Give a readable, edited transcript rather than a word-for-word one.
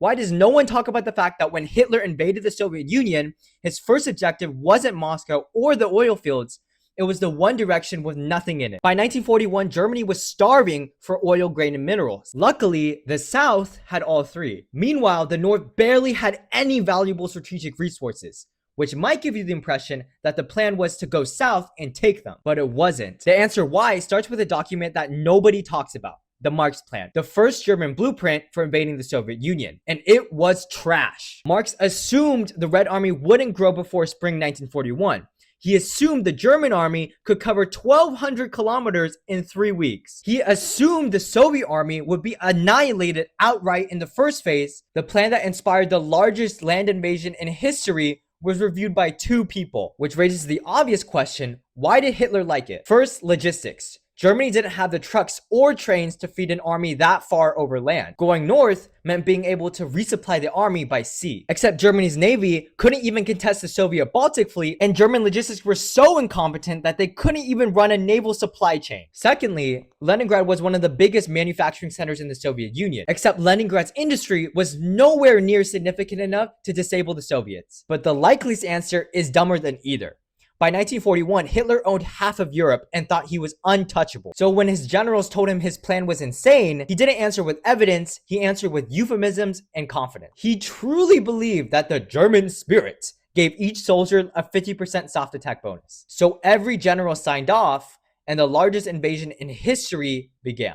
Why does no one talk about the fact that when Hitler invaded the Soviet Union, his first objective wasn't Moscow or the oil fields? It was the one direction with nothing in it. By 1941, Germany was starving for oil, grain, and minerals. Luckily, the South had all three. Meanwhile, the North barely had any valuable strategic resources, which might give you the impression that the plan was to go south and take them, but it wasn't. The answer why starts with a document that nobody talks about. The Marx Plan, the first German blueprint for invading the Soviet Union. And it was trash. Marx assumed the Red Army wouldn't grow before spring 1941. He assumed the German army could cover 1,200 kilometers in 3 weeks. He assumed the Soviet army would be annihilated outright in the first phase. The plan that inspired the largest land invasion in history was reviewed by 2 people, which raises the obvious question, why did Hitler like it? First, logistics. Germany didn't have the trucks or trains to feed an army that far over land. Going north meant being able to resupply the army by sea. Except Germany's navy couldn't even contest the Soviet Baltic fleet, and German logistics were so incompetent that they couldn't even run a naval supply chain. Secondly, Leningrad was one of the biggest manufacturing centers in the Soviet Union, except Leningrad's industry was nowhere near significant enough to disable the Soviets. But the likeliest answer is dumber than either. By 1941, Hitler owned half of Europe and thought he was untouchable. So when his generals told him his plan was insane, he didn't answer with evidence, he answered with euphemisms and confidence. He truly believed that the German spirit gave each soldier a 50% soft attack bonus. So every general signed off, and the largest invasion in history began.